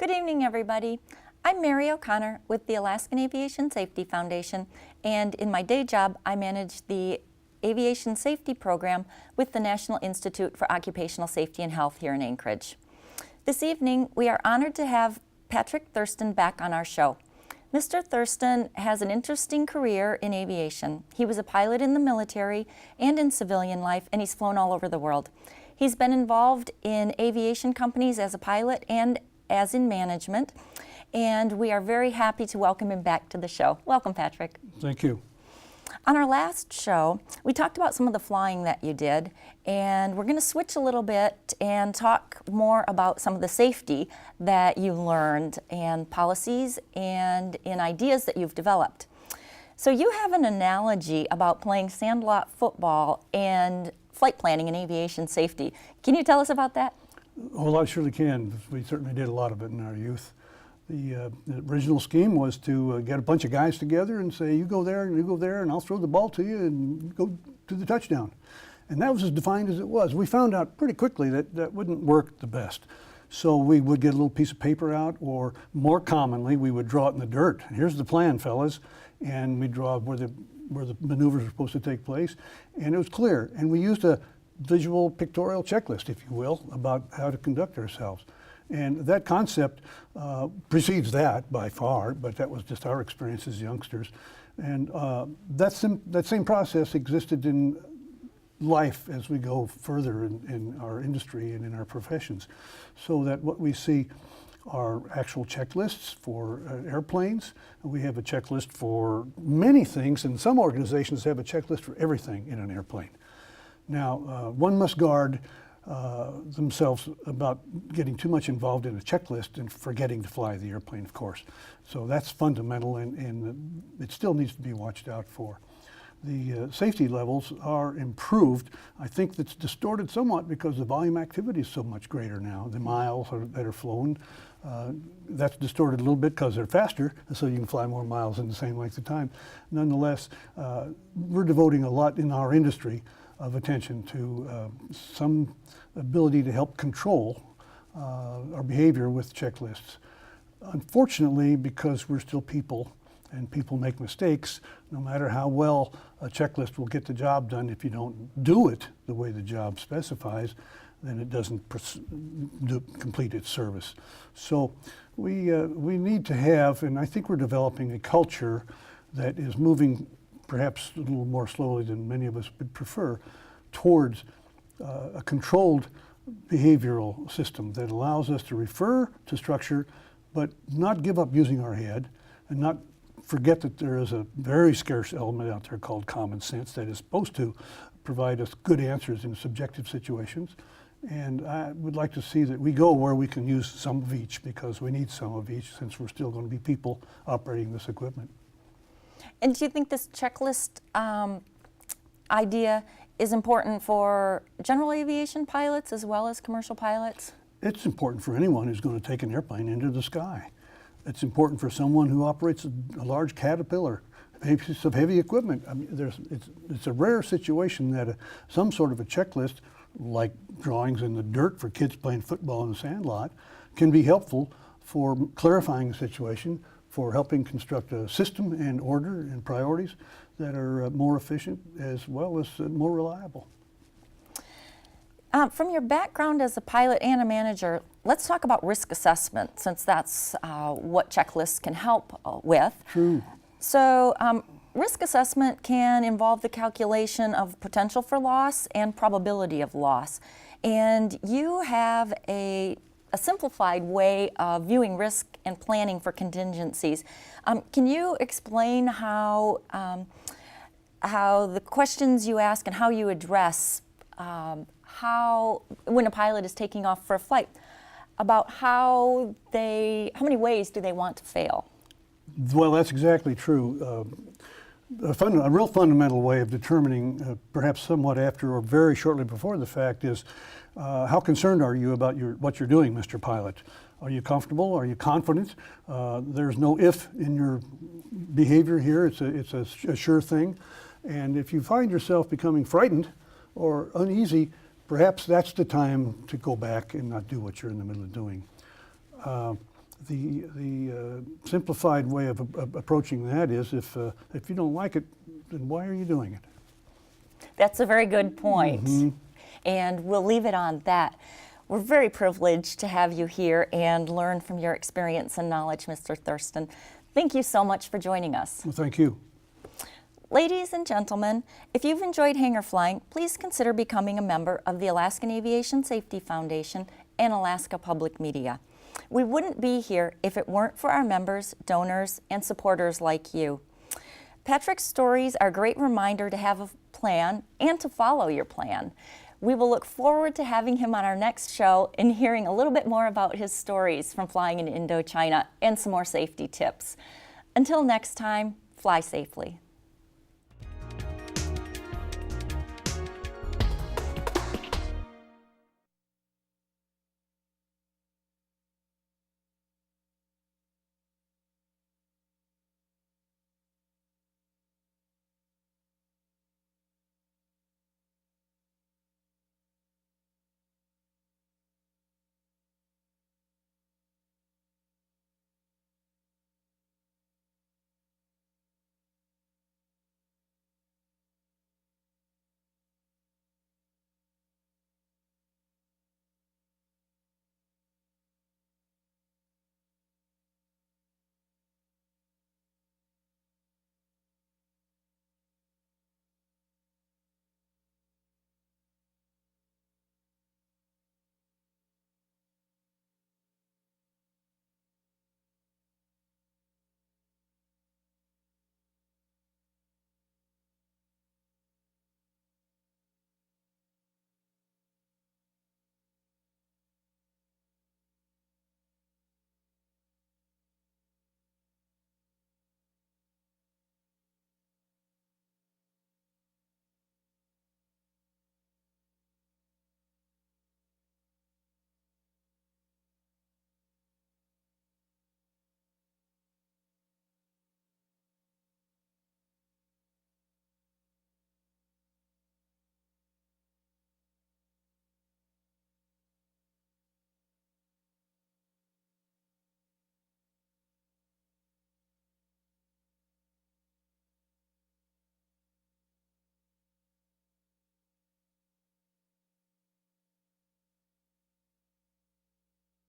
Good evening, everybody. I'm Mary O'Connor with the Alaskan Aviation Safety Foundation, and in my day job, I manage the Aviation Safety Program with the National Institute for Occupational Safety and Health here in Anchorage. This evening, we are honored to have Patrick Thurston back on our show. Mr. Thurston has an interesting career in aviation. He was a pilot in the military and in civilian life, and he's flown all over the world. He's been involved in aviation companies as a pilot and as in management, and we are very happy to welcome him back to the show. Welcome, Patrick. Thank you. On our last show, we talked about some of the flying that you did, and we're going to switch a little bit and talk more about some of the safety that you learned and policies and in ideas that you've developed. So you have an analogy about playing sandlot football and flight planning and aviation safety. Can you tell us about that? Well, I surely can. We certainly did a lot of it in our youth. The original scheme was to get a bunch of guys together and say, you go there and you go there and I'll throw the ball to you and you go to the touchdown. And that was as defined as it was. We found out pretty quickly that that wouldn't work the best. So we would get a little piece of paper out, or more commonly, we would draw it in the dirt. Here's the plan, fellas. And we draw where the maneuvers were supposed to take place. And it was clear. And we used a visual pictorial checklist, if you will, about how to conduct ourselves. And that concept precedes that by far, but that was just our experience as youngsters. And that same process existed in life as we go further in our industry and in our professions. So that what we see are actual checklists for airplanes. We have a checklist for many things, and some organizations have a checklist for everything in an airplane. Now, one must guard themselves about getting too much involved in a checklist and forgetting to fly the airplane, of course. So that's fundamental, and it still needs to be watched out for. The safety levels are improved. I think that's distorted somewhat because the volume activity is so much greater now. The miles that are flown, that's distorted a little bit because they're faster, so you can fly more miles in the same length of time. Nonetheless, we're devoting a lot in our industry of attention to some ability to help control our behavior with checklists. Unfortunately, because we're still people and people make mistakes, no matter how well a checklist will get the job done, if you don't do it the way the job specifies, then it doesn't complete its service. So we need to have, and I think we're developing a culture that is moving perhaps a little more slowly than many of us would prefer, towards a controlled behavioral system that allows us to refer to structure, but not give up using our head and not forget that there is a very scarce element out there called common sense that is supposed to provide us good answers in subjective situations. And I would like to see that we go where we can use some of each, because we need some of each since we're still going to be people operating this equipment. And do you think this checklist idea is important for general aviation pilots as well as commercial pilots? It's important for anyone who's going to take an airplane into the sky. It's important for someone who operates a large Caterpillar, a piece of heavy equipment. I mean, it's a rare situation that some sort of a checklist, like drawings in the dirt for kids playing football in the sandlot, can be helpful for clarifying the situation, for helping construct a system and order and priorities that are more efficient as well as more reliable. From your background as a pilot and a manager, let's talk about risk assessment, since that's what checklists can help with. True. So risk assessment can involve the calculation of potential for loss and probability of loss. And you have a simplified way of viewing risk and planning for contingencies. Can you explain how the questions you ask and how you address when a pilot is taking off for a flight, about how many ways do they want to fail? Well, that's exactly true. A real fundamental way of determining, perhaps somewhat after or very shortly before the fact, is how concerned are you about what you're doing, Mr. Pilot? Are you comfortable? Are you confident? There's no if in your behavior here. It's a sure thing. And if you find yourself becoming frightened or uneasy, perhaps that's the time to go back and not do what you're in the middle of doing. the simplified way of approaching that is if you don't like it, then why are you doing it? That's a very good point. And we'll leave it on that. We're very privileged to have you here and learn from your experience and knowledge, Mr. Thurston. Thank you so much for joining us. Well, thank you. Ladies and gentlemen, if you've enjoyed hangar flying, please consider becoming a member of the Alaskan Aviation Safety Foundation and Alaska Public Media. We wouldn't be here if it weren't for our members, donors, and supporters like you. Patrick's stories are a great reminder to have a plan and to follow your plan. We will look forward to having him on our next show and hearing a little bit more about his stories from flying in Indochina and some more safety tips. Until next time, fly safely.